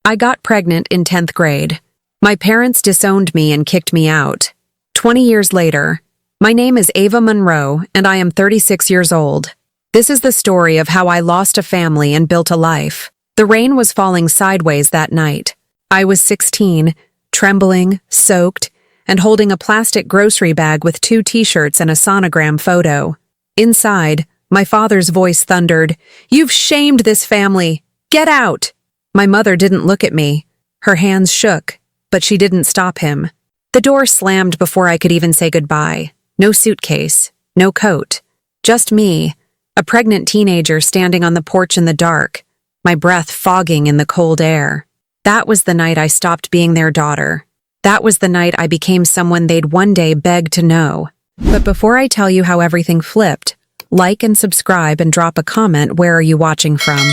I got pregnant in 10th grade. My parents disowned me and kicked me out. 20 years later, my name is Ava Monroe, and I am 36 years old. This is the story of how I lost a family and built a life. The rain was falling sideways that night. I was 16, trembling, soaked, and holding a plastic grocery bag with 2 t-shirts and a sonogram photo. Inside, my father's voice thundered, "You've shamed this family! Get out!" My mother didn't look at me. Her hands shook, but she didn't stop him. The door slammed before I could even say goodbye. No suitcase, no coat. Just me, a pregnant teenager standing on the porch in the dark, my breath fogging in the cold air. That was the night I stopped being their daughter. That was the night I became someone they'd one day beg to know. But before I tell you how everything flipped, like and subscribe and drop a comment, where are you watching from?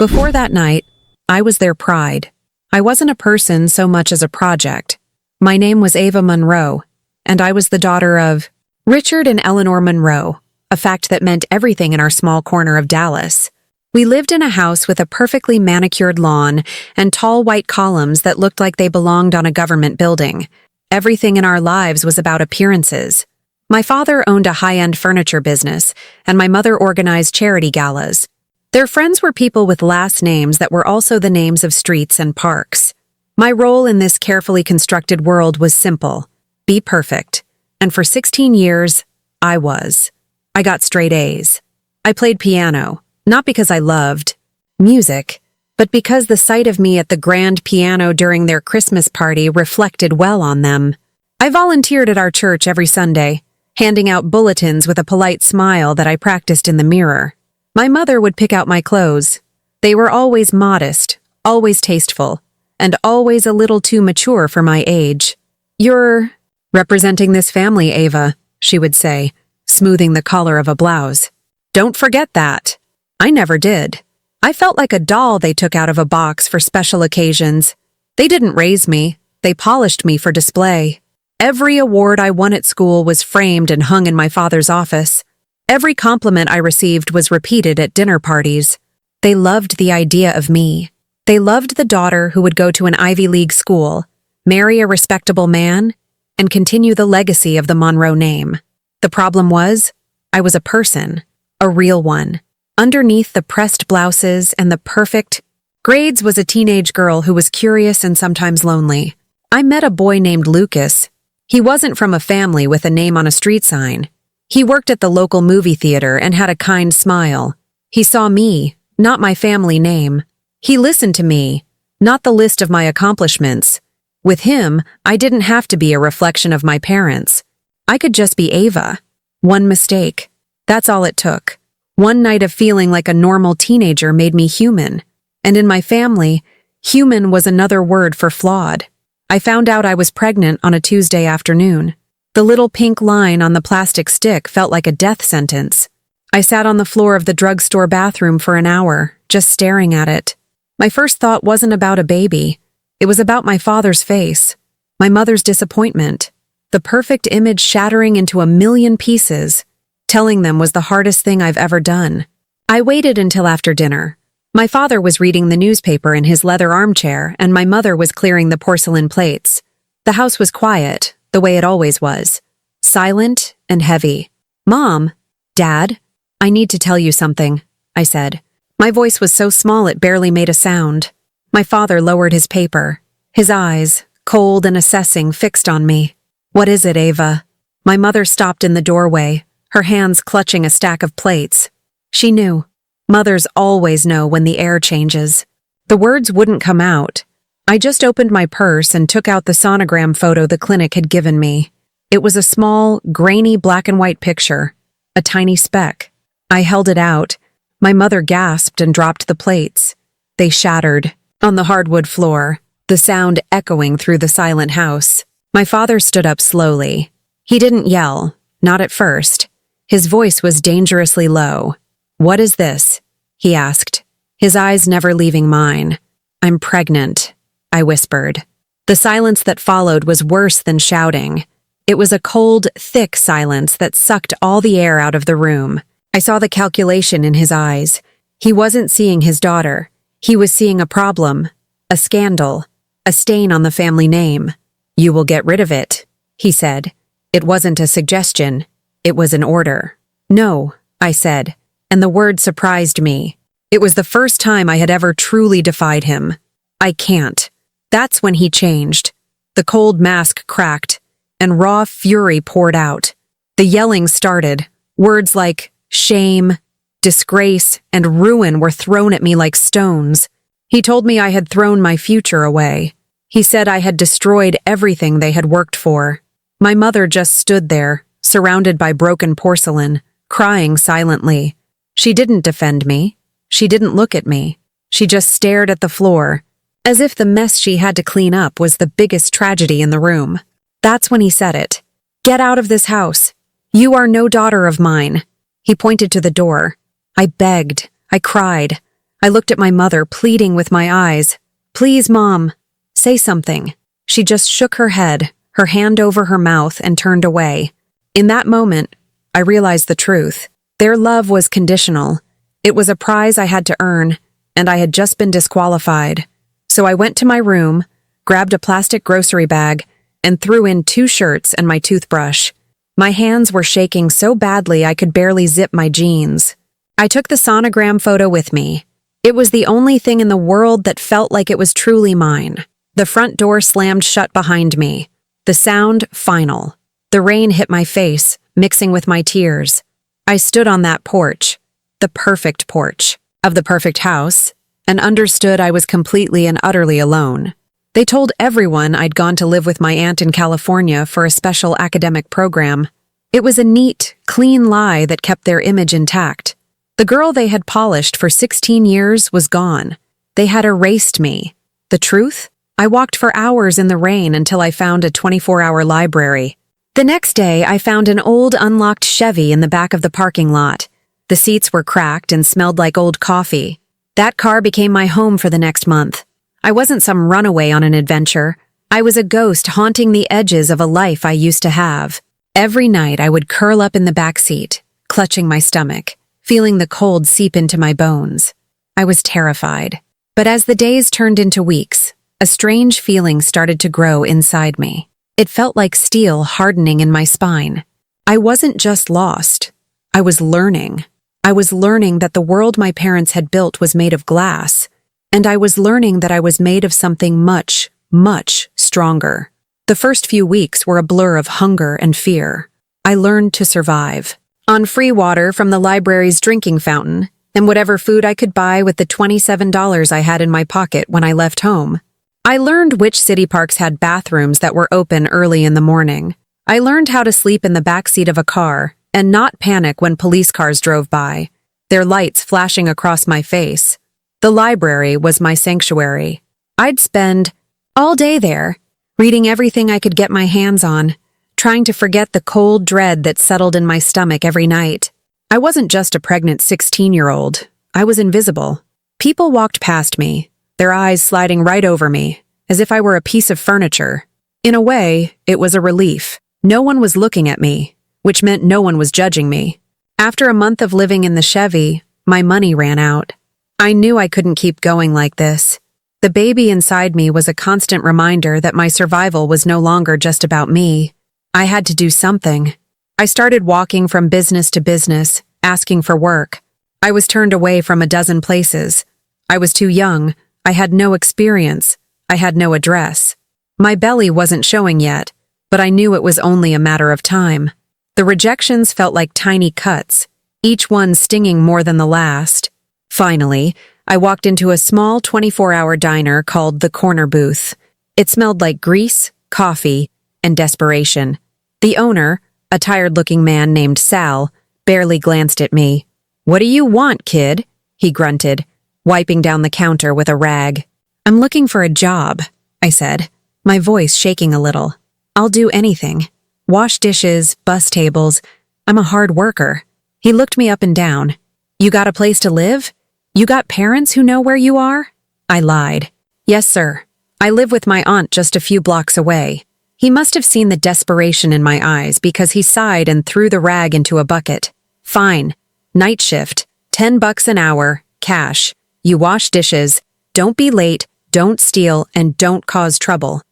Before that night, I was their pride. I wasn't a person so much as a project. My name was Ava Monroe, and I was the daughter of Richard and Eleanor Monroe, a fact that meant everything in our small corner of Dallas. We lived in a house with a perfectly manicured lawn and tall white columns that looked like they belonged on a government building. Everything in our lives was about appearances. My father owned a high-end furniture business, and my mother organized charity galas. Their friends were people with last names that were also the names of streets and parks. My role in this carefully constructed world was simple: be perfect. And for 16 years, I was. I got straight A's. I played piano. Not because I loved music, but because the sight of me at the grand piano during their Christmas party reflected well on them. I volunteered at our church every Sunday, handing out bulletins with a polite smile that I practiced in the mirror. My mother would pick out my clothes. They were always modest, always tasteful, and always a little too mature for my age. "You're representing this family, Ava," she would say, smoothing the collar of a blouse. "Don't forget that." I never did. I felt like a doll they took out of a box for special occasions. They didn't raise me, they polished me for display. Every award I won at school was framed and hung in my father's office. Every compliment I received was repeated at dinner parties. They loved the idea of me. They loved the daughter who would go to an Ivy League school, marry a respectable man, and continue the legacy of the Monroe name. The problem was, I was a person, a real one. Underneath the pressed blouses and the perfect grades was a teenage girl who was curious and sometimes lonely. I met a boy named Lucas. He wasn't from a family with a name on a street sign. He worked at the local movie theater and had a kind smile. He saw me, not my family name. He listened to me, not the list of my accomplishments. With him, I didn't have to be a reflection of my parents. I could just be Ava. One mistake. That's all it took. One night of feeling like a normal teenager made me human. And in my family, human was another word for flawed. I found out I was pregnant on a Tuesday afternoon. The little pink line on the plastic stick felt like a death sentence. I sat on the floor of the drugstore bathroom for an hour, just staring at it. My first thought wasn't about a baby. It was about my father's face, my mother's disappointment, the perfect image shattering into a million pieces. Telling them was the hardest thing I've ever done. I waited until after dinner. My father was reading the newspaper in his leather armchair, and my mother was clearing the porcelain plates. The house was quiet, the way it always was. Silent and heavy. "Mom, Dad, I need to tell you something," I said. My voice was so small it barely made a sound. My father lowered his paper. His eyes, cold and assessing, fixed on me. "What is it, Ava?" My mother stopped in the doorway, her hands clutching a stack of plates. She knew. Mothers always know when the air changes. The words wouldn't come out. I just opened my purse and took out the sonogram photo the clinic had given me. It was a small, grainy black and white picture, a tiny speck. I held it out. My mother gasped and dropped the plates. They shattered on the hardwood floor, the sound echoing through the silent house. My father stood up slowly. He didn't yell, not at first. His voice was dangerously low. "What is this?" he asked, his eyes never leaving mine. "I'm pregnant," I whispered. The silence that followed was worse than shouting. It was a cold, thick silence that sucked all the air out of the room. I saw the calculation in his eyes. He wasn't seeing his daughter. He was seeing a problem, a A scandal. A stain on the family name. You will get rid of it, he said. It wasn't a suggestion. It was an order. No, I said, and the word surprised me. It was the first time I had ever truly defied him. I can't. That's when he changed. The cold mask cracked, and raw fury poured out. The yelling started. Words like shame, disgrace, and ruin were thrown at me like stones. He told me I had thrown my future away. He said I had destroyed everything they had worked for. My mother just stood there, surrounded by broken porcelain, crying silently. She didn't defend me. She didn't look at me. She just stared at the floor, as if the mess she had to clean up was the biggest tragedy in the room. That's when he said it. Get out of this house. You are no daughter of mine. He pointed to the door. I begged. I cried. I looked at my mother, pleading with my eyes. Please, Mom, say something. She just shook her head, her hand over her mouth, and turned away. In that moment, I realized the truth. Their love was conditional. It was a prize I had to earn, and I had just been disqualified. So I went to my room, grabbed a plastic grocery bag, and threw in 2 shirts and my toothbrush. My hands were shaking so badly I could barely zip my jeans. I took the sonogram photo with me. It was the only thing in the world that felt like it was truly mine. The front door slammed shut behind me. The sound final. The rain hit my face, mixing with my tears. I stood on that porch, the perfect porch, of the perfect house, and understood I was completely and utterly alone. They told everyone I'd gone to live with my aunt in California for a special academic program. It was a neat, clean lie that kept their image intact. The girl they had polished for 16 years was gone. They had erased me. The truth? I walked for hours in the rain until I found a 24-hour library. The next day, I found an old unlocked Chevy in the back of the parking lot. The seats were cracked and smelled like old coffee. That car became my home for the next month. I wasn't some runaway on an adventure. I was a ghost haunting the edges of a life I used to have. Every night, I would curl up in the back seat, clutching my stomach, feeling the cold seep into my bones. I was terrified. But as the days turned into weeks, a strange feeling started to grow inside me. It felt like steel hardening in my spine. I wasn't just lost. I was learning. I was learning that the world my parents had built was made of glass, and I was learning that I was made of something much, much stronger. The first few weeks were a blur of hunger and fear. I learned to survive. On free water from the library's drinking fountain, and whatever food I could buy with the $27 I had in my pocket when I left home. I learned which city parks had bathrooms that were open early in the morning. I learned how to sleep in the backseat of a car and not panic when police cars drove by, their lights flashing across my face. The library was my sanctuary. I'd spend all day there, reading everything I could get my hands on, trying to forget the cold dread that settled in my stomach every night. I wasn't just a pregnant 16-year-old. I was invisible. People walked past me, their eyes sliding right over me, as if I were a piece of furniture. In a way, it was a relief. No one was looking at me, which meant no one was judging me. After a month of living in the Chevy, my money ran out. I knew I couldn't keep going like this. The baby inside me was a constant reminder that my survival was no longer just about me. I had to do something. I started walking from business to business, asking for work. I was turned away from a dozen places. I was too young. I had no experience. I had no address. My belly wasn't showing yet, but I knew it was only a matter of time. The rejections felt like tiny cuts, each one stinging more than the last. Finally, I walked into a small 24-hour diner called the Corner Booth. It smelled like grease, coffee, and desperation. The owner, a tired-looking man named Sal, barely glanced at me. "What do you want, kid?" he grunted, wiping down the counter with a rag. "I'm looking for a job," I said, my voice shaking a little. "I'll do anything. Wash dishes, bus tables. I'm a hard worker." He looked me up and down. "You got a place to live? You got parents who know where you are?" I lied. "Yes, sir. I live with my aunt just a few blocks away." He must have seen the desperation in my eyes because he sighed and threw the rag into a bucket. "Fine. Night shift, $10 an hour, cash. You wash dishes. Don't be late. don't steal, and don't cause trouble.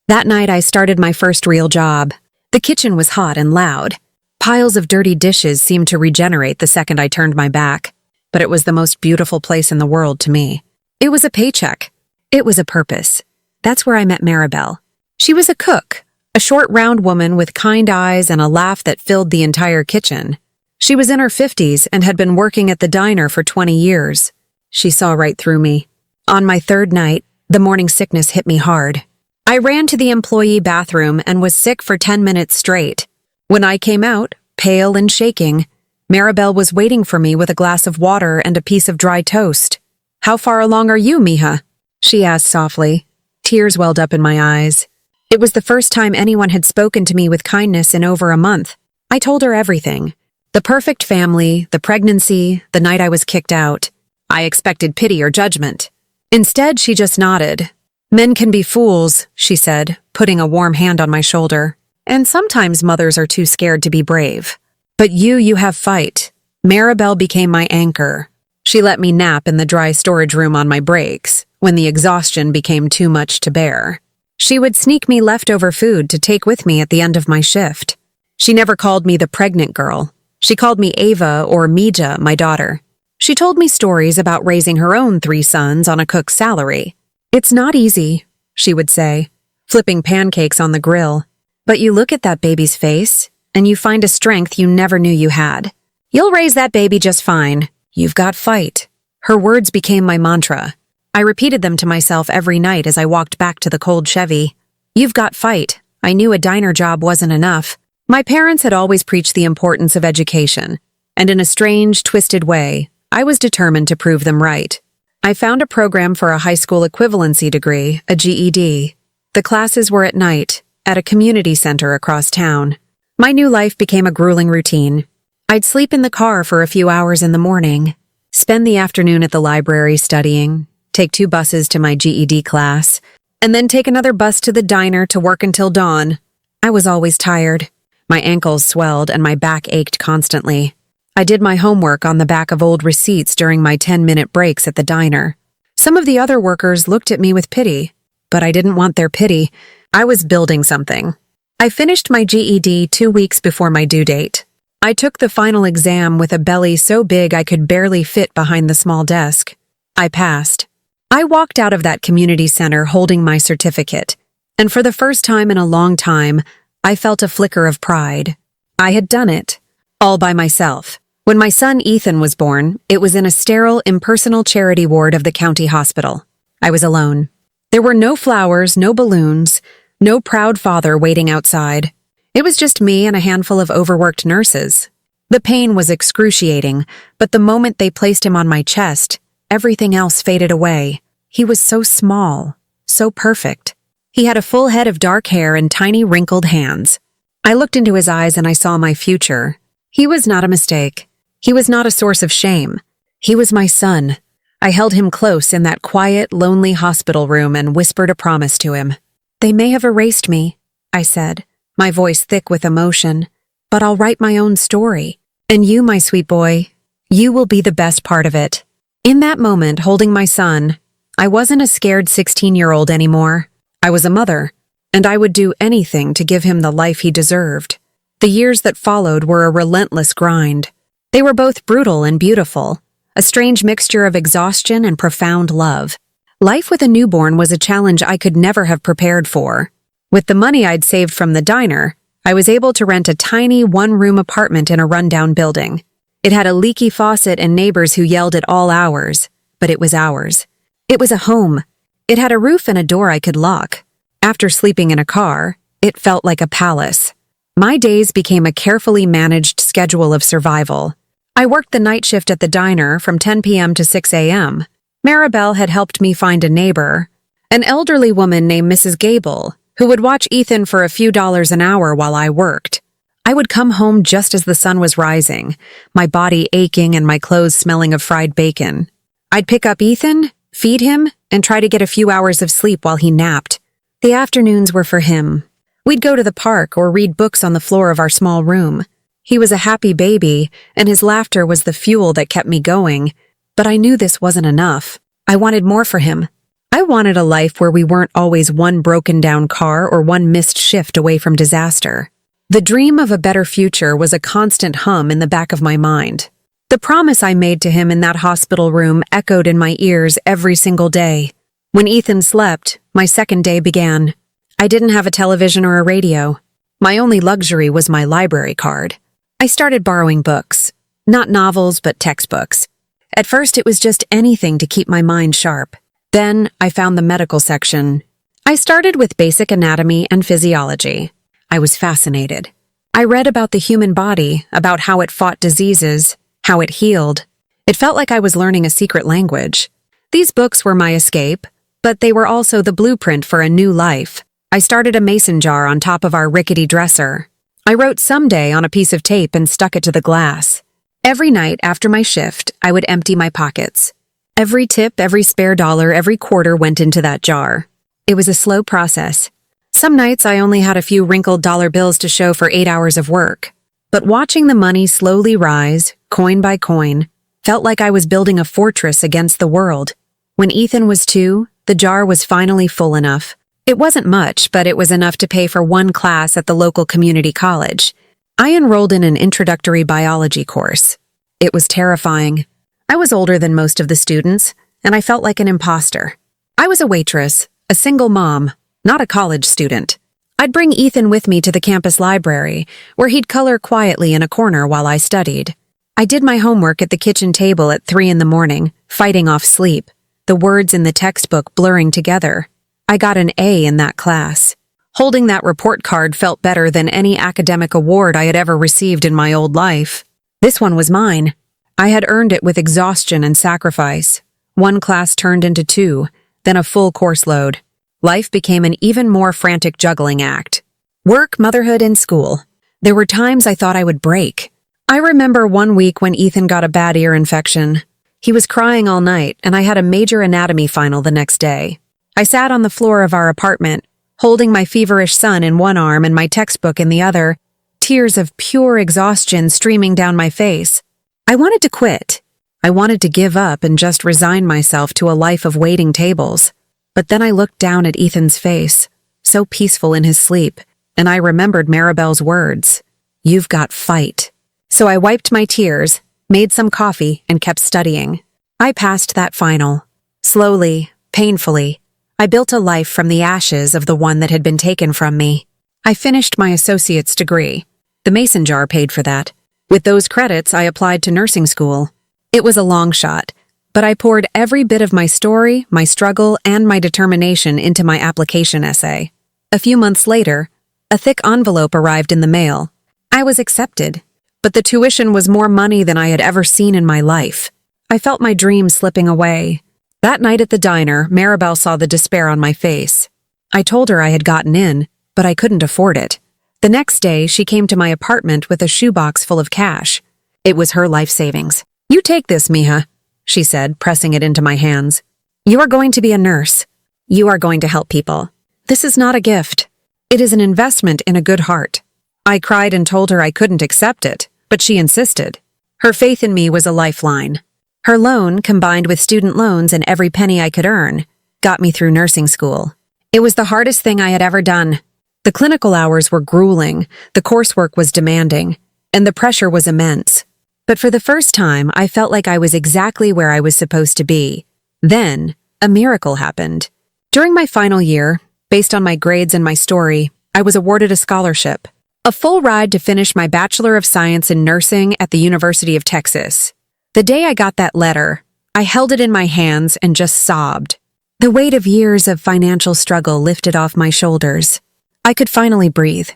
That night I started my first real job. The kitchen was hot and loud. Piles of dirty dishes seemed to regenerate the second I turned my back, but it was the most beautiful place in the world to me. It was a paycheck. It was a purpose. That's where I met Maribel. She was a cook, a short, round woman with kind eyes and a laugh that filled the entire kitchen. She was in her 50s and had been working at the diner for 20 years. She saw right through me. On my third night, the morning sickness hit me hard. I ran to the employee bathroom and was sick for 10 minutes straight. When I came out, pale and shaking, Maribel was waiting for me with a glass of water and a piece of dry toast. "How far along are you, mija?" she asked softly. Tears welled up in my eyes. It was the first time anyone had spoken to me with kindness in over a month. I told her everything. The perfect family, the pregnancy, the night I was kicked out. I expected pity or judgment. Instead, she just nodded. "Men can be fools," she said, putting a warm hand on my shoulder. "And sometimes mothers are too scared to be brave. But you have fight." Maribel became my anchor. She let me nap in the dry storage room on my breaks, when the exhaustion became too much to bear. She would sneak me leftover food to take with me at the end of my shift. She never called me the pregnant girl. She called me Ava or Mija, my daughter. She told me stories about raising her own 3 sons on a cook's salary. "It's not easy," she would say, flipping pancakes on the grill. "But you look at that baby's face, and you find a strength you never knew you had. You'll raise that baby just fine. You've got fight." Her words became my mantra. I repeated them to myself every night as I walked back to the cold Chevy. "You've got fight." I knew a diner job wasn't enough. My parents had always preached the importance of education, and in a strange, twisted way, I was determined to prove them right. I found a program for a high school equivalency degree, a GED. The classes were at night, at a community center across town. My new life became a grueling routine. I'd sleep in the car for a few hours in the morning, spend the afternoon at the library studying, take 2 buses to my GED class, and then take another bus to the diner to work until dawn. I was always tired. My ankles swelled and my back ached constantly. I did my homework on the back of old receipts during my 10-minute breaks at the diner. Some of the other workers looked at me with pity, but I didn't want their pity. I was building something. I finished my GED 2 weeks before my due date. I took the final exam with a belly so big I could barely fit behind the small desk. I passed. I walked out of that community center holding my certificate, and for the first time in a long time, I felt a flicker of pride. I had done it, all by myself. When my son Ethan was born, it was in a sterile, impersonal charity ward of the county hospital. I was alone. There were no flowers, no balloons, no proud father waiting outside. It was just me and a handful of overworked nurses. The pain was excruciating, but the moment they placed him on my chest, everything else faded away. He was so small, so perfect. He had a full head of dark hair and tiny wrinkled hands. I looked into his eyes and I saw my future. He was not a mistake. He was not a source of shame. He was my son. I held him close in that quiet, lonely hospital room and whispered a promise to him. "They may have erased me," I said, my voice thick with emotion, "but I'll write my own story. And you, my sweet boy, you will be the best part of it." In that moment, holding my son, I wasn't a scared 16-year-old anymore. I was a mother, and I would do anything to give him the life he deserved. The years that followed were a relentless grind. They were both brutal and beautiful, a strange mixture of exhaustion and profound love. Life with a newborn was a challenge I could never have prepared for. With the money I'd saved from the diner, I was able to rent a tiny one-room apartment in a rundown building. It had a leaky faucet and neighbors who yelled at all hours, but it was ours. It was a home. It had a roof and a door I could lock. After sleeping in a car, it felt like a palace. My days became a carefully managed schedule of survival. I worked the night shift at the diner from 10 p.m. to 6 a.m. Maribel had helped me find a neighbor, an elderly woman named Mrs. Gable, who would watch Ethan for a few dollars an hour while I worked. I would come home just as the sun was rising, my body aching and my clothes smelling of fried bacon. I'd pick up Ethan, feed him, and try to get a few hours of sleep while he napped. The afternoons were for him. We'd go to the park or read books on the floor of our small room. He was a happy baby, and his laughter was the fuel that kept me going. But I knew this wasn't enough. I wanted more for him. I wanted a life where we weren't always one broken down car or one missed shift away from disaster. The dream of a better future was a constant hum in the back of my mind. The promise I made to him in that hospital room echoed in my ears every single day. When Ethan slept, my second day began. I didn't have a television or a radio. My only luxury was my library card. I started borrowing books. Not novels, but textbooks. At first, it was just anything to keep my mind sharp. Then, I found the medical section. I started with basic anatomy and physiology. I was fascinated. I read about the human body, about how it fought diseases, how it healed. It felt like I was learning a secret language. These books were my escape, but they were also the blueprint for a new life. I started a mason jar on top of our rickety dresser. I wrote "someday" on a piece of tape and stuck it to the glass. Every night after my shift, I would empty my pockets. Every tip, every spare dollar, every quarter went into that jar. It was a slow process. Some nights I only had a few wrinkled dollar bills to show for 8 hours of work. But watching the money slowly rise, coin by coin, felt like I was building a fortress against the world. When Ethan was 2, the jar was finally full enough. It wasn't much, but it was enough to pay for one class at the local community college. I enrolled in an introductory biology course. It was terrifying. I was older than most of the students, and I felt like an imposter. I was a waitress, a single mom, not a college student. I'd bring Ethan with me to the campus library, where he'd color quietly in a corner while I studied. I did my homework at the kitchen table at 3 in the morning, fighting off sleep, the words in the textbook blurring together. I got an A in that class. Holding that report card felt better than any academic award I had ever received in my old life. This one was mine. I had earned it with exhaustion and sacrifice. One class turned into 2, then a full course load. Life became an even more frantic juggling act. Work, motherhood, and school. There were times I thought I would break. I remember one week when Ethan got a bad ear infection. He was crying all night, and I had a major anatomy final the next day. I sat on the floor of our apartment, holding my feverish son in one arm and my textbook in the other, tears of pure exhaustion streaming down my face. I wanted to quit. I wanted to give up and just resign myself to a life of waiting tables. But then I looked down at Ethan's face, so peaceful in his sleep, and I remembered Maribel's words, "You've got fight." So I wiped my tears, made some coffee, and kept studying. I passed that final. Slowly, painfully, I built a life from the ashes of the one that had been taken from me. I finished my associate's degree. The mason jar paid for that. With those credits, I applied to nursing school. It was a long shot, but I poured every bit of my story, my struggle, and my determination into my application essay. A few months later, a thick envelope arrived in the mail. I was accepted, but the tuition was more money than I had ever seen in my life. I felt my dream slipping away. That night at the diner, Maribel saw the despair on my face. I told her I had gotten in, but I couldn't afford it. The next day, she came to my apartment with a shoebox full of cash. It was her life savings. "You take this, Mija," she said, pressing it into my hands. "You are going to be a nurse. You are going to help people. This is not a gift. It is an investment in a good heart." I cried and told her I couldn't accept it, but she insisted. Her faith in me was a lifeline. Her loan, combined with student loans and every penny I could earn, got me through nursing school. It was the hardest thing I had ever done. The clinical hours were grueling, the coursework was demanding, and the pressure was immense. But for the first time, I felt like I was exactly where I was supposed to be. Then, a miracle happened. During my final year, based on my grades and my story, I was awarded a scholarship. A full ride to finish my Bachelor of Science in Nursing at the University of Texas. The day I got that letter, I held it in my hands and just sobbed. The weight of years of financial struggle lifted off my shoulders. I could finally breathe.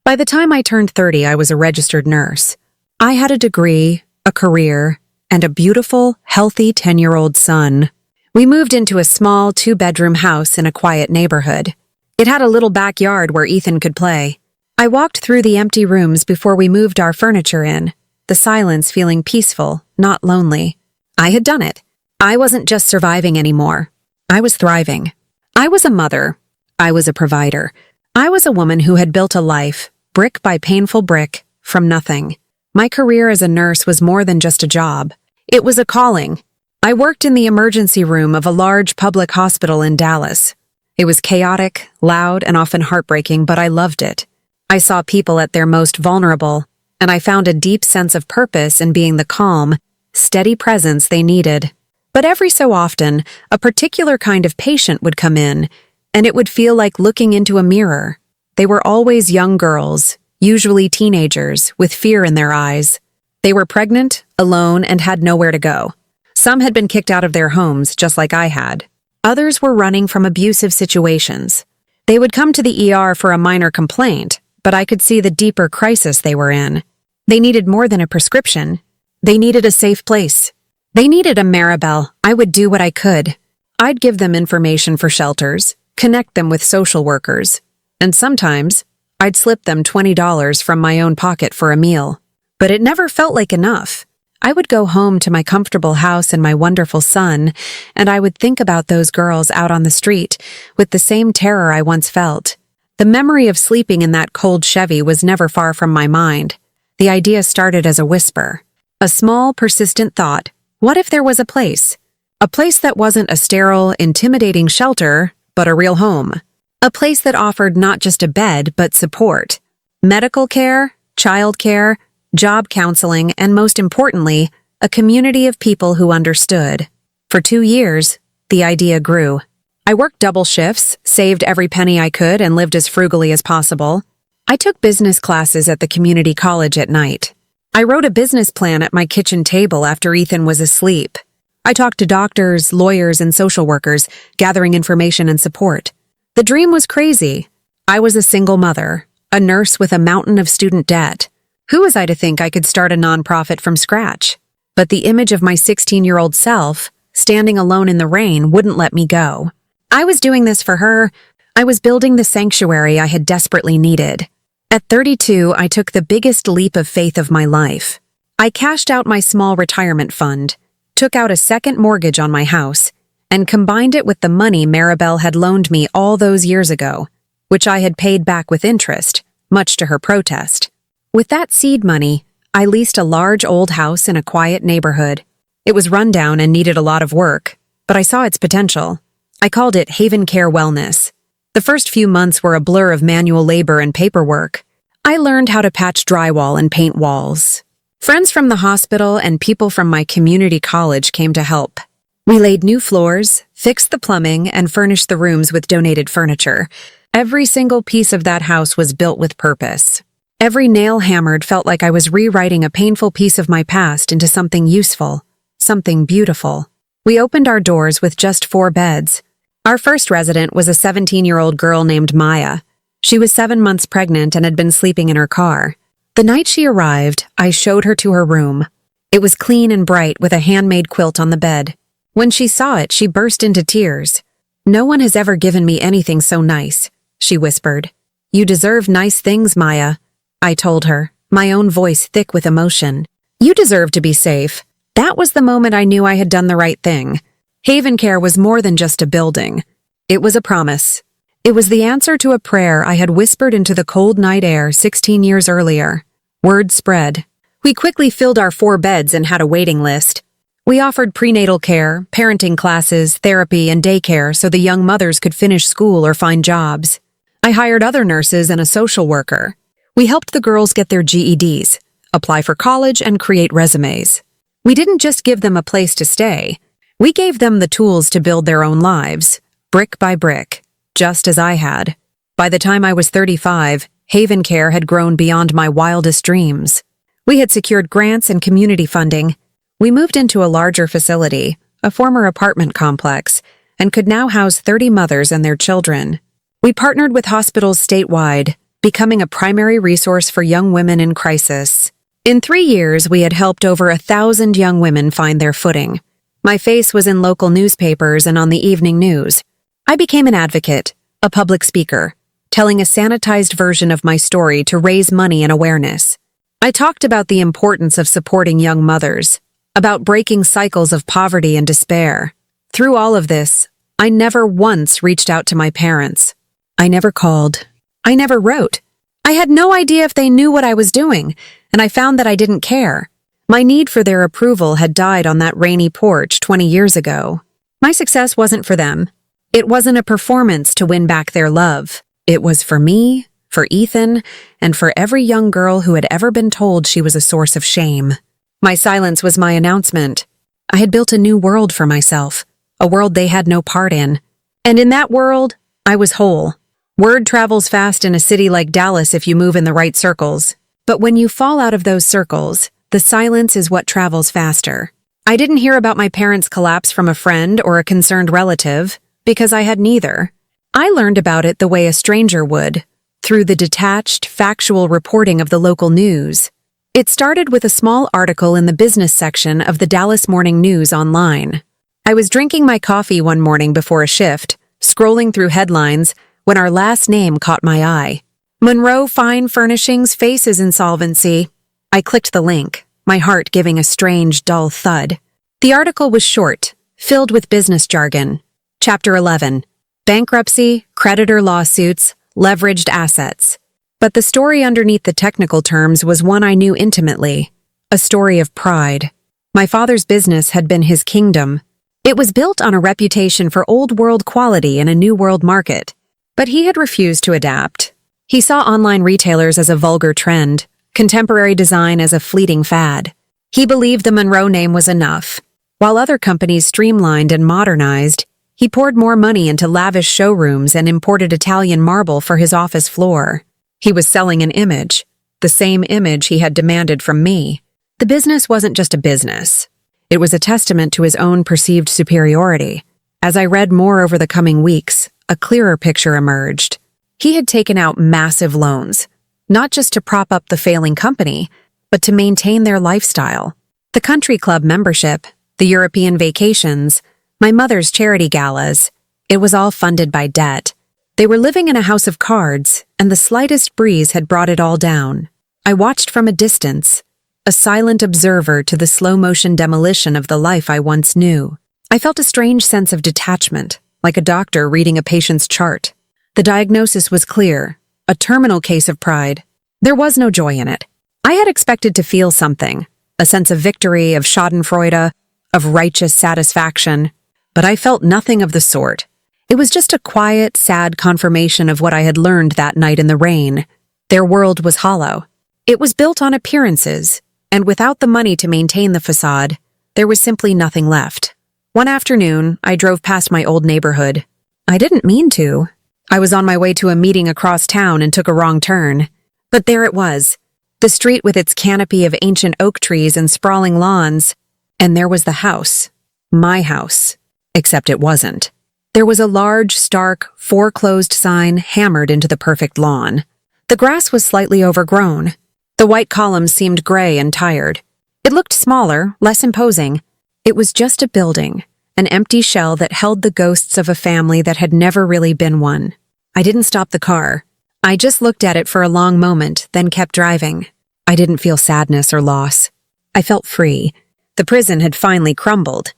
By the time I turned 30, I was a registered nurse. I had a degree, a career, and a beautiful, healthy 10-year-old son. We moved into a small 2-bedroom house in a quiet neighborhood. It had a little backyard where Ethan could play. I walked through the empty rooms before we moved our furniture in, the silence feeling peaceful, not lonely. I had done it. I wasn't just surviving anymore. I was thriving. I was a mother. I was a provider. I was a woman who had built a life, brick by painful brick, from nothing. My career as a nurse was more than just a job. It was a calling. I worked in the emergency room of a large public hospital in Dallas. It was chaotic, loud, and often heartbreaking, but I loved it. I saw people at their most vulnerable, and I found a deep sense of purpose in being the calm, steady presence they needed. But every so often, a particular kind of patient would come in, and it would feel like looking into a mirror. They were always young girls, usually teenagers, with fear in their eyes. They were pregnant, alone, and had nowhere to go. Some had been kicked out of their homes, just like I had. Others were running from abusive situations. They would come to the ER for a minor complaint, but I could see the deeper crisis they were in. They needed more than a prescription. They needed a safe place. They needed a Maribel. I would do what I could. I'd give them information for shelters, connect them with social workers, and sometimes I'd slip them $20 from my own pocket for a meal. But it never felt like enough. I would go home to my comfortable house and my wonderful son, and I would think about those girls out on the street with the same terror I once felt. The memory of sleeping in that cold Chevy was never far from my mind. The idea started as a whisper. A small, persistent thought. What if there was a place? A place that wasn't a sterile, intimidating shelter, but a real home. A place that offered not just a bed, but support. Medical care, child care, job counseling, and most importantly, a community of people who understood. For 2 years, the idea grew. I worked double shifts, saved every penny I could, and lived as frugally as possible. I took business classes at the community college at night. I wrote a business plan at my kitchen table after Ethan was asleep. I talked to doctors, lawyers, and social workers, gathering information and support. The dream was crazy. I was a single mother, a nurse with a mountain of student debt. Who was I to think I could start a nonprofit from scratch? But the image of my 16-year-old self, standing alone in the rain, wouldn't let me go. I was doing this for her. I was building the sanctuary I had desperately needed. At 32, I took the biggest leap of faith of my life. I cashed out my small retirement fund, took out a second mortgage on my house, and combined it with the money Maribel had loaned me all those years ago, which I had paid back with interest, much to her protest. With that seed money, I leased a large old house in a quiet neighborhood. It was rundown and needed a lot of work, but I saw its potential. I called it Haven Care Wellness. The first few months were a blur of manual labor and paperwork. I learned how to patch drywall and paint walls. Friends from the hospital and people from my community college came to help. We laid new floors, fixed the plumbing, and furnished the rooms with donated furniture. Every single piece of that house was built with purpose. Every nail hammered felt like I was rewriting a painful piece of my past into something useful, something beautiful. We opened our doors with just 4 beds. Our first resident was a 17-year-old girl named Maya. She was 7 months pregnant and had been sleeping in her car. The night she arrived, I showed her to her room. It was clean and bright with a handmade quilt on the bed. When she saw it, she burst into tears. "No one has ever given me anything so nice," she whispered. "You deserve nice things, Maya," I told her, my own voice thick with emotion. "You deserve to be safe." That was the moment I knew I had done the right thing. Haven Care was more than just a building. It was a promise. It was the answer to a prayer I had whispered into the cold night air 16 years earlier. Word spread. We quickly filled our 4 beds and had a waiting list. We offered prenatal care, parenting classes, therapy, and daycare so the young mothers could finish school or find jobs. I hired other nurses and a social worker. We helped the girls get their GEDs, apply for college, and create resumes. We didn't just give them a place to stay. We gave them the tools to build their own lives, brick by brick, just as I had. By the time I was 35, Haven Care had grown beyond my wildest dreams. We had secured grants and community funding. We moved into a larger facility, a former apartment complex, and could now house 30 mothers and their children. We partnered with hospitals statewide, becoming a primary resource for young women in crisis. In 3 years, we had helped over 1,000 young women find their footing. My face was in local newspapers and on the evening news. I became an advocate, a public speaker, telling a sanitized version of my story to raise money and awareness. I talked about the importance of supporting young mothers, about breaking cycles of poverty and despair. Through all of this, I never once reached out to my parents. I never called. I never wrote. I had no idea if they knew what I was doing, and I found that I didn't care. My need for their approval had died on that rainy porch 20 years ago. My success wasn't for them. It wasn't a performance to win back their love. It was for me, for Ethan, and for every young girl who had ever been told she was a source of shame. My silence was my announcement. I had built a new world for myself, a world they had no part in. And in that world, I was whole. Word travels fast in a city like Dallas if you move in the right circles. But when you fall out of those circles, the silence is what travels faster. I didn't hear about my parents' collapse from a friend or a concerned relative, because I had neither. I learned about it the way a stranger would, through the detached, factual reporting of the local news. It started with a small article in the business section of the Dallas Morning News online. I was drinking my coffee one morning before a shift, scrolling through headlines, when our last name caught my eye. Monroe Fine Furnishings faces insolvency. I clicked the link, my heart giving a strange, dull thud. The article was short, filled with business jargon. Chapter 11. Bankruptcy, creditor lawsuits, leveraged assets. But the story underneath the technical terms was one I knew intimately. A story of pride. My father's business had been his kingdom. It was built on a reputation for old-world quality in a new-world market. But he had refused to adapt. He saw online retailers as a vulgar trend, contemporary design as a fleeting fad. He believed the Monroe name was enough. While other companies streamlined and modernized, he poured more money into lavish showrooms and imported Italian marble for his office floor. He was selling an image, the same image he had demanded from me. The business wasn't just a business. It was a testament to his own perceived superiority. As I read more over the coming weeks, a clearer picture emerged. He had taken out massive loans, not just to prop up the failing company, but to maintain their lifestyle. The country club membership, the European vacations, my mother's charity galas, it was all funded by debt. They were living in a house of cards, and the slightest breeze had brought it all down. I watched from a distance, a silent observer to the slow-motion demolition of the life I once knew. I felt a strange sense of detachment, like a doctor reading a patient's chart. The diagnosis was clear, a terminal case of pride. There was no joy in it. I had expected to feel something, a sense of victory, of schadenfreude, of righteous satisfaction, but I felt nothing of the sort. It was just a quiet, sad confirmation of what I had learned that night in the rain. Their world was hollow. It was built on appearances, and without the money to maintain the facade, there was simply nothing left. One afternoon, I drove past my old neighborhood. I didn't mean to. I was on my way to a meeting across town and took a wrong turn. But there it was, the street with its canopy of ancient oak trees and sprawling lawns. And there was the house. My house. Except it wasn't. There was a large, stark, foreclosed sign hammered into the perfect lawn. The grass was slightly overgrown. The white columns seemed gray and tired. It looked smaller, less imposing. It was just a building, an empty shell that held the ghosts of a family that had never really been one. I didn't stop the car. I just looked at it for a long moment, then kept driving. I didn't feel sadness or loss. I felt free. The prison had finally crumbled.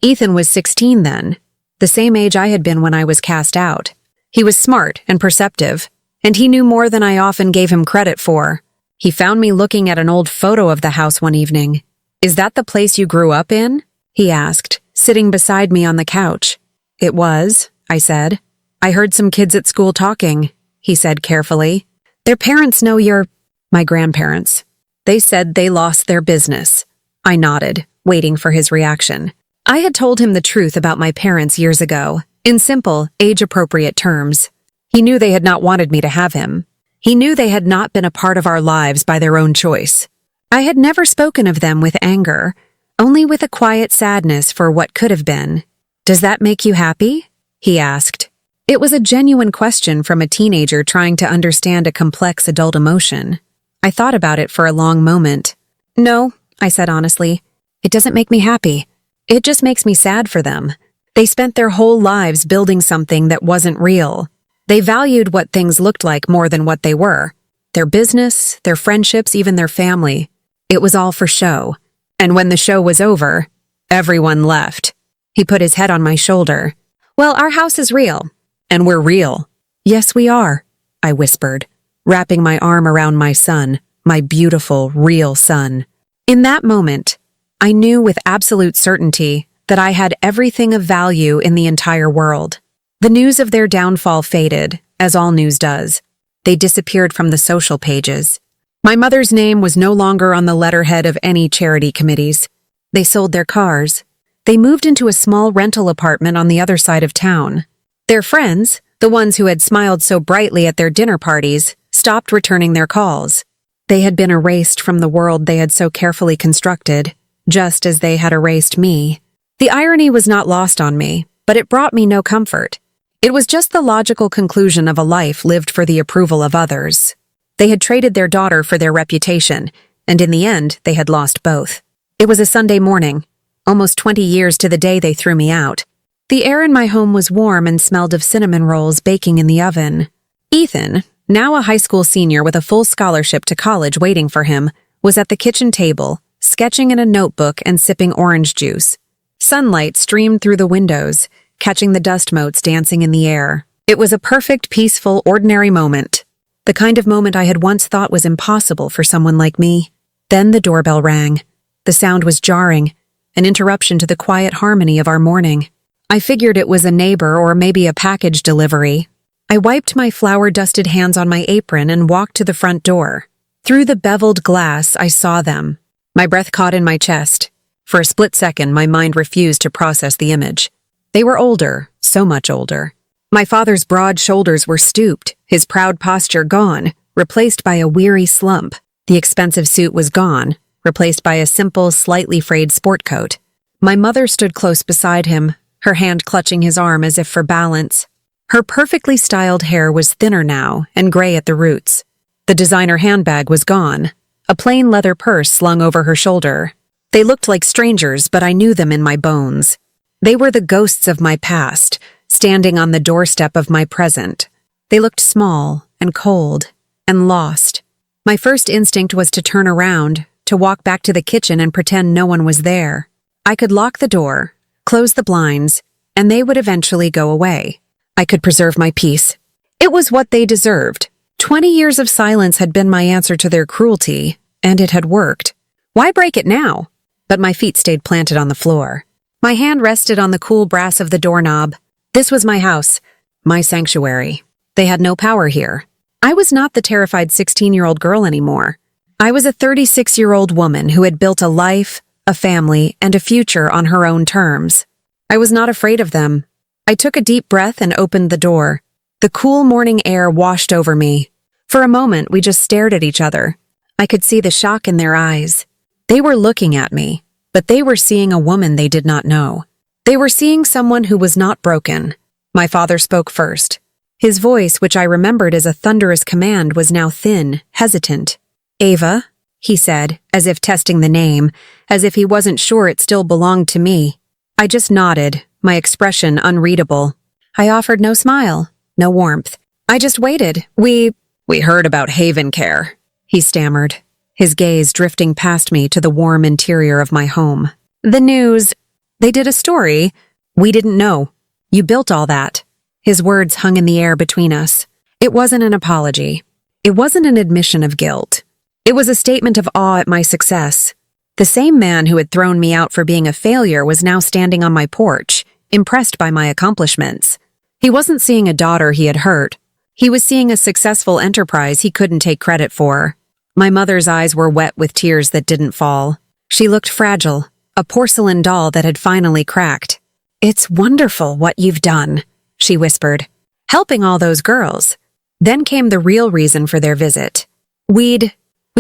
Ethan was 16 then, the same age I had been when I was cast out. He was smart and perceptive, and he knew more than I often gave him credit for. He found me looking at an old photo of the house one evening. "Is that the place you grew up in?" he asked, sitting beside me on the couch. "It was," I said. "I heard some kids at school talking," he said carefully. "Their parents know you're—" "My grandparents. They said they lost their business." I nodded, waiting for his reaction. I had told him the truth about my parents years ago, in simple, age-appropriate terms. He knew they had not wanted me to have him. He knew they had not been a part of our lives by their own choice. I had never spoken of them with anger, only with a quiet sadness for what could have been. "Does that make you happy?" he asked. It was a genuine question from a teenager trying to understand a complex adult emotion. I thought about it for a long moment. "No," I said honestly. "It doesn't make me happy. It just makes me sad for them. They spent their whole lives building something that wasn't real. They valued what things looked like more than what they were. Their business, their friendships, even their family. It was all for show. And when the show was over, everyone left." He put his head on my shoulder. "Well, our house is real. And we're real." "Yes, we are," I whispered, wrapping my arm around my son, my beautiful, real son. In that moment, I knew with absolute certainty that I had everything of value in the entire world. The news of their downfall faded, as all news does. They disappeared from the social pages. My mother's name was no longer on the letterhead of any charity committees. They sold their cars. They moved into a small rental apartment on the other side of town. Their friends, the ones who had smiled so brightly at their dinner parties, stopped returning their calls. They had been erased from the world they had so carefully constructed, just as they had erased me. The irony was not lost on me, but it brought me no comfort. It was just the logical conclusion of a life lived for the approval of others. They had traded their daughter for their reputation, and in the end, they had lost both. It was a Sunday morning, almost 20 years to the day they threw me out. The air in my home was warm and smelled of cinnamon rolls baking in the oven. Ethan, now a high school senior with a full scholarship to college waiting for him, was at the kitchen table, sketching in a notebook and sipping orange juice. Sunlight streamed through the windows, catching the dust motes dancing in the air. It was a perfect, peaceful, ordinary moment. The kind of moment I had once thought was impossible for someone like me. Then the doorbell rang. The sound was jarring, an interruption to the quiet harmony of our morning. I figured it was a neighbor or maybe a package delivery. I wiped my flour-dusted hands on my apron and walked to the front door. Through the beveled glass, I saw them. My breath caught in my chest. For a split second, my mind refused to process the image. They were older, so much older. My father's broad shoulders were stooped, his proud posture gone, replaced by a weary slump. The expensive suit was gone, replaced by a simple, slightly frayed sport coat. My mother stood close beside him, her hand clutching his arm as if for balance. Her perfectly styled hair was thinner now and gray at the roots. The designer handbag was gone, a plain leather purse slung over her shoulder. They looked like strangers, but I knew them in my bones. They were the ghosts of my past, standing on the doorstep of my present. They looked small and cold and lost. My first instinct was to turn around, to walk back to the kitchen and pretend no one was there. I could lock the door, close the blinds, and they would eventually go away. I could preserve my peace. It was what they deserved. 20 years of silence had been my answer to their cruelty, and it had worked. Why break it now? But my feet stayed planted on the floor. My hand rested on the cool brass of the doorknob. This was my house, my sanctuary. They had no power here. I was not the terrified 16-year-old girl anymore. I was a 36-year-old woman who had built a life, a family, and a future on her own terms. I was not afraid of them. I took a deep breath and opened the door. The cool morning air washed over me. For a moment, we just stared at each other. I could see the shock in their eyes. They were looking at me, but they were seeing a woman they did not know. They were seeing someone who was not broken. My father spoke first. His voice, which I remembered as a thunderous command, was now thin, hesitant. "Ava," he said, as if testing the name, as if he wasn't sure it still belonged to me. I just nodded, my expression unreadable. I offered no smile, no warmth. I just waited. We heard about Haven Care," he stammered, his gaze drifting past me to the warm interior of my home. "The news. They did a story. We didn't know. You built all that." His words hung in the air between us. It wasn't an apology. It wasn't an admission of guilt. It was a statement of awe at my success. The same man who had thrown me out for being a failure was now standing on my porch, impressed by my accomplishments. He wasn't seeing a daughter he had hurt. He was seeing a successful enterprise he couldn't take credit for. My mother's eyes were wet with tears that didn't fall. She looked fragile, a porcelain doll that had finally cracked. "It's wonderful what you've done," she whispered. "Helping all those girls." Then came the real reason for their visit. We'd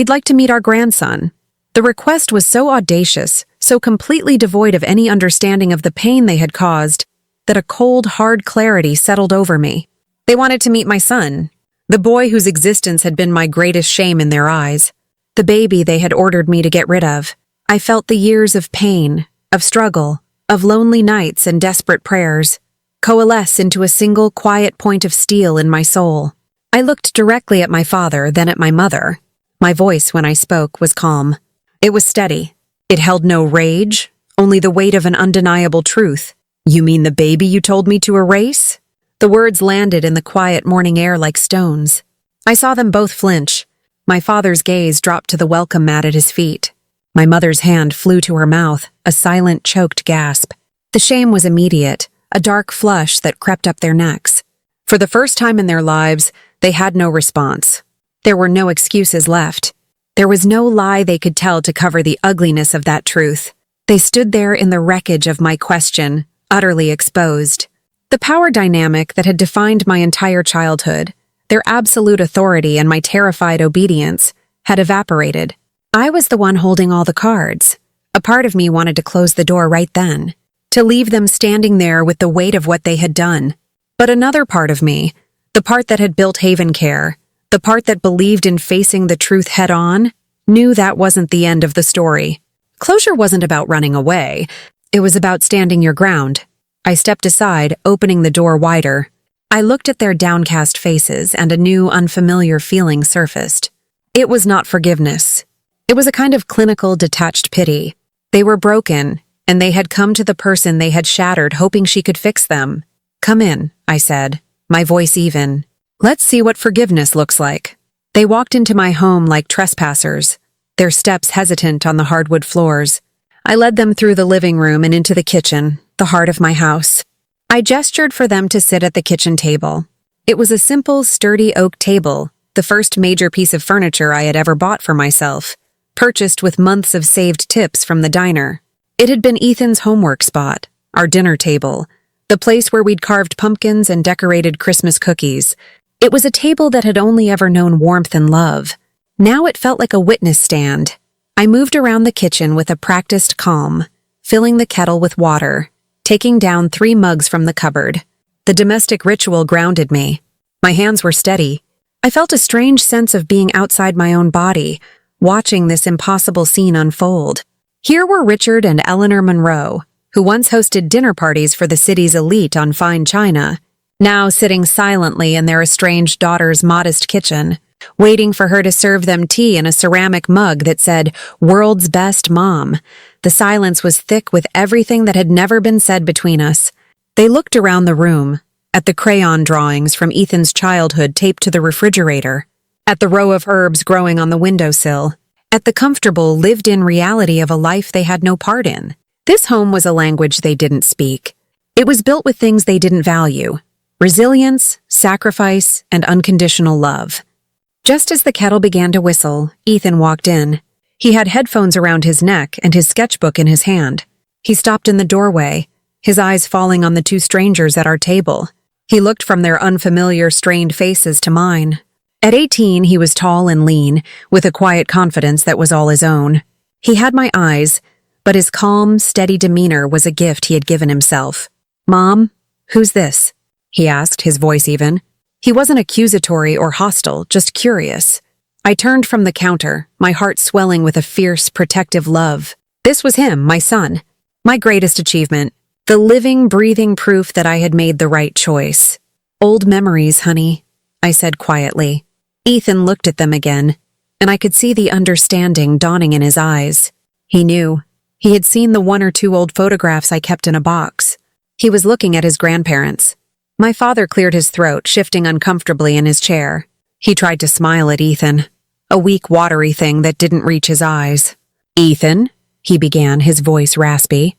like to meet our grandson. The request was so audacious, so completely devoid of any understanding of the pain they had caused, that a cold, hard clarity settled over me. They wanted to meet my son, the boy whose existence had been my greatest shame in their eyes, the baby they had ordered me to get rid of. I felt the years of pain, of struggle, of lonely nights and desperate prayers coalesce into a single quiet point of steel in my soul. I looked directly at my father, then at my mother. My voice, when I spoke, was calm. It was steady. It held no rage, only the weight of an undeniable truth. "You mean the baby you told me to erase?" The words landed in the quiet morning air like stones. I saw them both flinch. My father's gaze dropped to the welcome mat at his feet. My mother's hand flew to her mouth, a silent, choked gasp. The shame was immediate, a dark flush that crept up their necks. For the first time in their lives, they had no response. There were no excuses left. There was no lie they could tell to cover the ugliness of that truth. They stood there in the wreckage of my question, utterly exposed. The power dynamic that had defined my entire childhood, their absolute authority and my terrified obedience, had evaporated. I was the one holding all the cards. A part of me wanted to close the door right then, to leave them standing there with the weight of what they had done. But another part of me, the part that had built Haven Care, the part that believed in facing the truth head-on, knew that wasn't the end of the story. Closure wasn't about running away. It was about standing your ground. I stepped aside, opening the door wider. I looked at their downcast faces, and a new, unfamiliar feeling surfaced. It was not forgiveness. It was a kind of clinical, detached pity. They were broken, and they had come to the person they had shattered, hoping she could fix them. "Come in," I said, my voice even. "Let's see what forgiveness looks like." They walked into my home like trespassers, their steps hesitant on the hardwood floors. I led them through the living room and into the kitchen, the heart of my house. I gestured for them to sit at the kitchen table. It was a simple, sturdy oak table, the first major piece of furniture I had ever bought for myself, purchased with months of saved tips from the diner. It had been Ethan's homework spot, our dinner table, the place where we'd carved pumpkins and decorated Christmas cookies. It was a table that had only ever known warmth and love. Now it felt like a witness stand. I moved around the kitchen with a practiced calm, filling the kettle with water, taking down 3 mugs from the cupboard. The domestic ritual grounded me. My hands were steady. I felt a strange sense of being outside my own body, watching this impossible scene unfold. Here were Richard and Eleanor Monroe, who once hosted dinner parties for the city's elite on fine china, now sitting silently in their estranged daughter's modest kitchen, waiting for her to serve them tea in a ceramic mug that said, "World's Best Mom." The silence was thick with everything that had never been said between us. They looked around the room, at the crayon drawings from Ethan's childhood taped to the refrigerator, at the row of herbs growing on the windowsill, at the comfortable, lived-in reality of a life they had no part in. This home was a language they didn't speak. It was built with things they didn't value: resilience, sacrifice, and unconditional love. Just as the kettle began to whistle, Ethan walked in. He had headphones around his neck and his sketchbook in his hand. He stopped in the doorway, his eyes falling on the 2 strangers at our table. He looked from their unfamiliar, strained faces to mine. At 18, he was tall and lean, with a quiet confidence that was all his own. He had my eyes, but his calm, steady demeanor was a gift he had given himself. "Mom, who's this?" he asked, his voice even. He wasn't accusatory or hostile, just curious. I turned from the counter, my heart swelling with a fierce, protective love. This was him, my son. My greatest achievement. The living, breathing proof that I had made the right choice. "Old memories, honey," I said quietly. Ethan looked at them again, and I could see the understanding dawning in his eyes. He knew. He had seen the 1 or 2 old photographs I kept in a box. He was looking at his grandparents. My father cleared his throat, shifting uncomfortably in his chair. He tried to smile at Ethan, a weak, watery thing that didn't reach his eyes. "Ethan," he began, his voice raspy.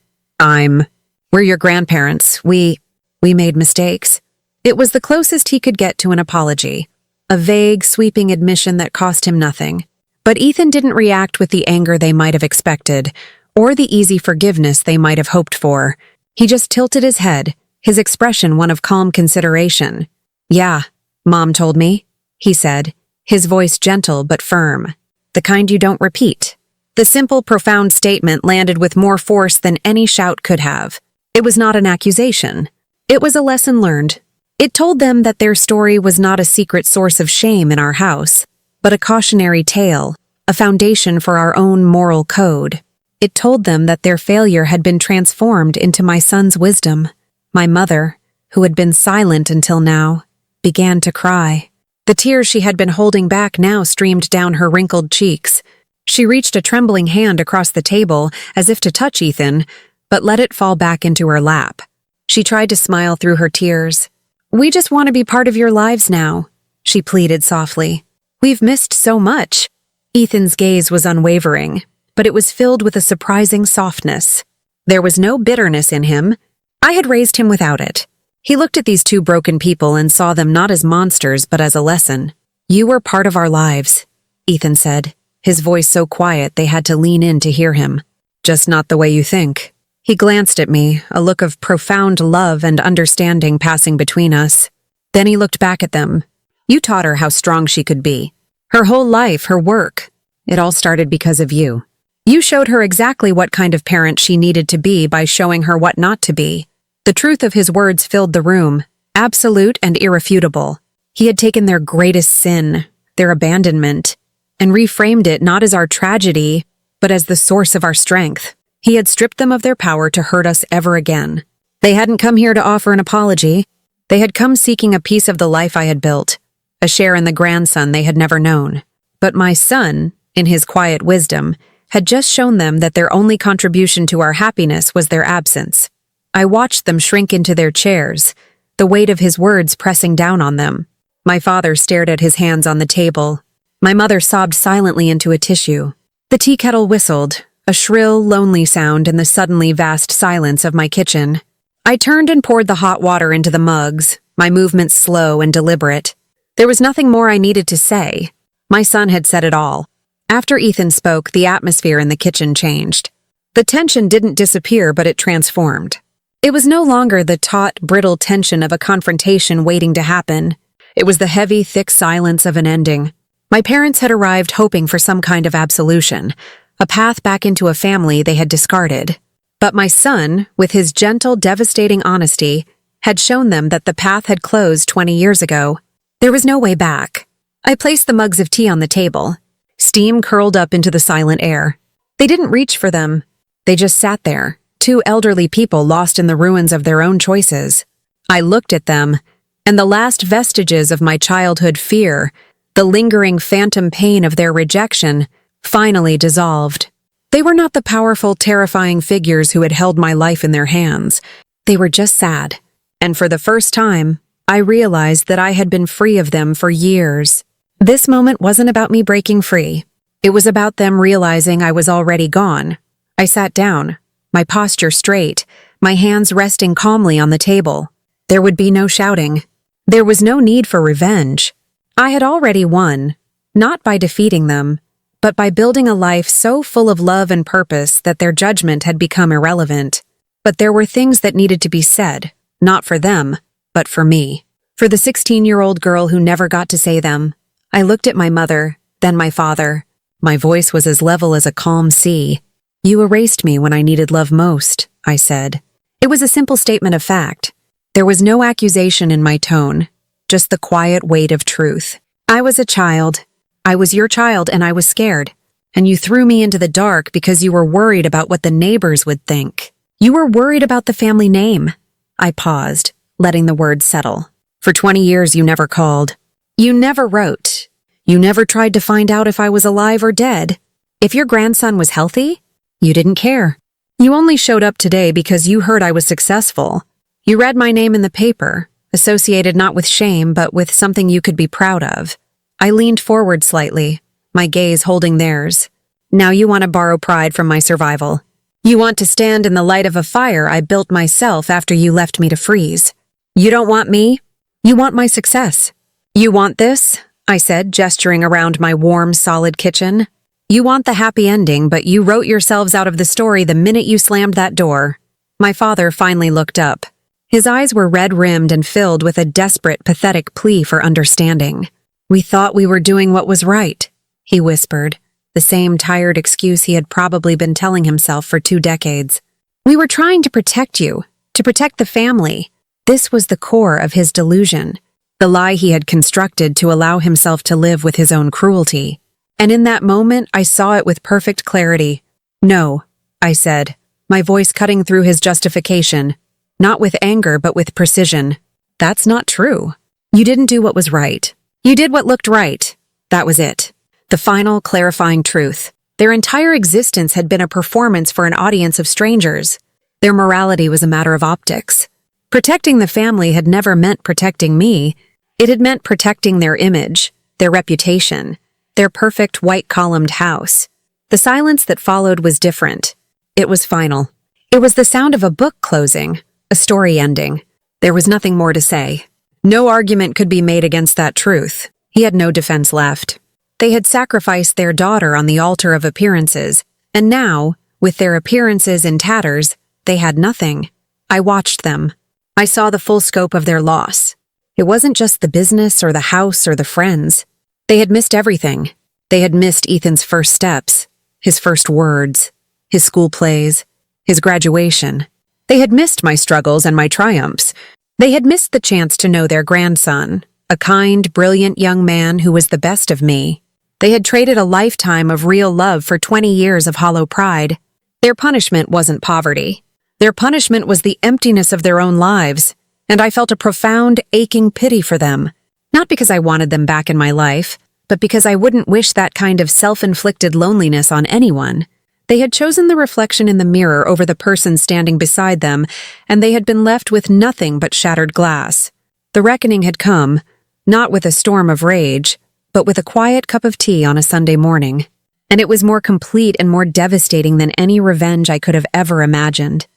We're your grandparents. We made mistakes." It was the closest he could get to an apology, a vague, sweeping admission that cost him nothing. But Ethan didn't react with the anger they might have expected, or the easy forgiveness they might have hoped for. He just tilted his head, his expression one of calm consideration. "Yeah, Mom told me," he said, his voice gentle but firm. "The kind you don't repeat." The simple, profound statement landed with more force than any shout could have. It was not an accusation. It was a lesson learned. It told them that their story was not a secret source of shame in our house, but a cautionary tale, a foundation for our own moral code. It told them that their failure had been transformed into my son's wisdom. My mother, who had been silent until now, began to cry. The tears she had been holding back now streamed down her wrinkled cheeks. She reached a trembling hand across the table as if to touch Ethan, but let it fall back into her lap. She tried to smile through her tears. "We just want to be part of your lives now," she pleaded softly. "We've missed so much." Ethan's gaze was unwavering. but it was filled with a surprising softness. There was no bitterness in him. I had raised him without it. He looked at these two broken people and saw them not as monsters but as a lesson. "You were part of our lives," Ethan said, his voice so quiet they had to lean in to hear him. "Just not the way you think." He glanced at me, a look of profound love and understanding passing between us. Then he looked back at them. "You taught her how strong she could be. Her whole life, her work. It all started because of you. You showed her exactly what kind of parent she needed to be by showing her what not to be." The truth of his words filled the room, absolute and irrefutable. He had taken their greatest sin, their abandonment, and reframed it not as our tragedy, but as the source of our strength. He had stripped them of their power to hurt us ever again. They hadn't come here to offer an apology. They had come seeking a piece of the life I had built, a share in the grandson they had never known. But my son, in his quiet wisdom, had just shown them that their only contribution to our happiness was their absence. I watched them shrink into their chairs, the weight of his words pressing down on them. My father stared at his hands on the table. My mother sobbed silently into a tissue. The tea kettle whistled, a shrill, lonely sound in the suddenly vast silence of my kitchen. I turned and poured the hot water into the mugs, my movements slow and deliberate. There was nothing more I needed to say. My son had said it all. After Ethan spoke, the atmosphere in the kitchen changed. The tension didn't disappear, but it transformed. It was no longer the taut, brittle tension of a confrontation waiting to happen. It was the heavy, thick silence of an ending. My parents had arrived hoping for some kind of absolution, a path back into a family they had discarded. But my son, with his gentle, devastating honesty, had shown them that the path had closed 20 years ago. There was no way back. I placed the mugs of tea on the table. Steam curled up into the silent air. They didn't reach for them. They just sat there. Two elderly people lost in the ruins of their own choices. I looked at them, and the last vestiges of my childhood fear, the lingering phantom pain of their rejection, finally dissolved. They were not the powerful, terrifying figures who had held my life in their hands. They were just sad. And for the first time, I realized that I had been free of them for years. This moment wasn't about me breaking free. It was about them realizing I was already gone. I sat down, my posture straight, my hands resting calmly on the table. There would be no shouting. There was no need for revenge. I had already won, not by defeating them, but by building a life so full of love and purpose that their judgment had become irrelevant. But there were things that needed to be said, not for them, but for me. For the 16-year-old girl who never got to say them. I looked at my mother, then my father. My voice was as level as a calm sea. "You erased me when I needed love most," I said. It was a simple statement of fact. There was no accusation in my tone, just the quiet weight of truth. I was a child. I was your child, and I was scared. And you threw me into the dark because you were worried about what the neighbors would think. You were worried about the family name. I paused, letting the words settle. For 20 years, you never called. You never wrote. You never tried to find out if I was alive or dead. If your grandson was healthy, you didn't care. You only showed up today because you heard I was successful. You read my name in the paper, associated not with shame, but with something you could be proud of. I leaned forward slightly, my gaze holding theirs. Now you want to borrow pride from my survival. You want to stand in the light of a fire I built myself after you left me to freeze. You don't want me. You want my success. You want this, I said, gesturing around my warm, solid kitchen. You want the happy ending, but you wrote yourselves out of the story the minute you slammed that door. My father finally looked up. His eyes were red-rimmed and filled with a desperate, pathetic plea for understanding. "We thought we were doing what was right," he whispered, the same tired excuse he had probably been telling himself for 2 decades. "We were trying to protect you, to protect the family." This was the core of his delusion, the lie he had constructed to allow himself to live with his own cruelty. And in that moment, I saw it with perfect clarity. "No," I said, my voice cutting through his justification, not with anger but with precision. "That's not true. You didn't do what was right. You did what looked right." That was it. The final, clarifying truth. Their entire existence had been a performance for an audience of strangers. Their morality was a matter of optics. Protecting the family had never meant protecting me. It had meant protecting their image, their reputation, their perfect white-columned house. The silence that followed was different. It was final. It was the sound of a book closing, a story ending. There was nothing more to say. No argument could be made against that truth. He had no defense left. They had sacrificed their daughter on the altar of appearances, and now, with their appearances in tatters, they had nothing. I watched them. I saw the full scope of their loss. It wasn't just the business or the house or the friends. They had missed everything. They had missed Ethan's first steps, his first words, his school plays, his graduation. They had missed my struggles and my triumphs. They had missed the chance to know their grandson, a kind, brilliant young man who was the best of me. They had traded a lifetime of real love for 20 years of hollow pride. Their punishment wasn't poverty. Their punishment was the emptiness of their own lives, and I felt a profound, aching pity for them. Not because I wanted them back in my life, but because I wouldn't wish that kind of self-inflicted loneliness on anyone. They had chosen the reflection in the mirror over the person standing beside them, and they had been left with nothing but shattered glass. The reckoning had come, not with a storm of rage, but with a quiet cup of tea on a Sunday morning. And it was more complete and more devastating than any revenge I could have ever imagined.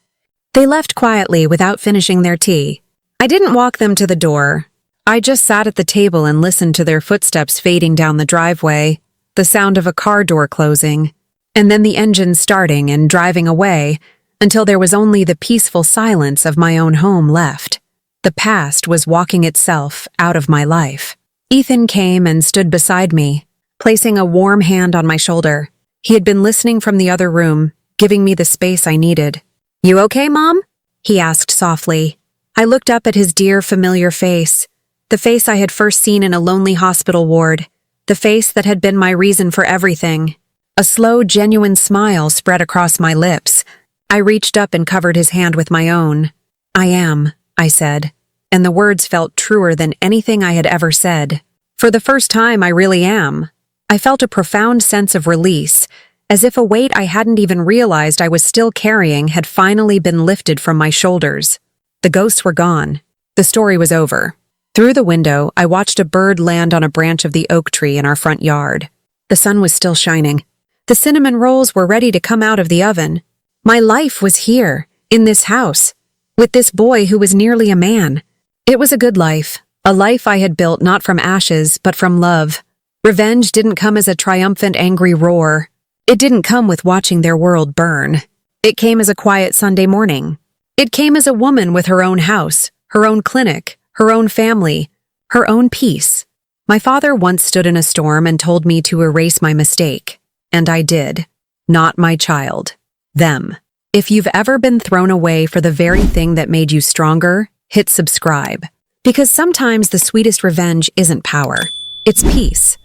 They left quietly without finishing their tea. I didn't walk them to the door. I just sat at the table and listened to their footsteps fading down the driveway, the sound of a car door closing, and then the engine starting and driving away until there was only the peaceful silence of my own home left. The past was walking itself out of my life. Ethan came and stood beside me, placing a warm hand on my shoulder. He had been listening from the other room, giving me the space I needed. "You okay, Mom?" he asked softly. I looked up at his dear, familiar face, the face I had first seen in a lonely hospital ward, the face that had been my reason for everything. A slow, genuine smile spread across my lips. I reached up and covered his hand with my own. "I am," I said, and the words felt truer than anything I had ever said. For the first time, I really am. I felt a profound sense of release, as if a weight I hadn't even realized I was still carrying had finally been lifted from my shoulders. The ghosts were gone. The story was over. Through the window, I watched a bird land on a branch of the oak tree in our front yard. The sun was still shining. The cinnamon rolls were ready to come out of the oven. My life was here, in this house, with this boy who was nearly a man. It was a good life, a life I had built not from ashes, but from love. Revenge didn't come as a triumphant, angry roar. It didn't come with watching their world burn. It came as a quiet Sunday morning. It came as a woman with her own house, her own clinic, her own family, her own peace. My father once stood in a storm and told me to erase my mistake. And I did. Not my child. Them. If you've ever been thrown away for the very thing that made you stronger, hit subscribe. Because sometimes the sweetest revenge isn't power. It's peace.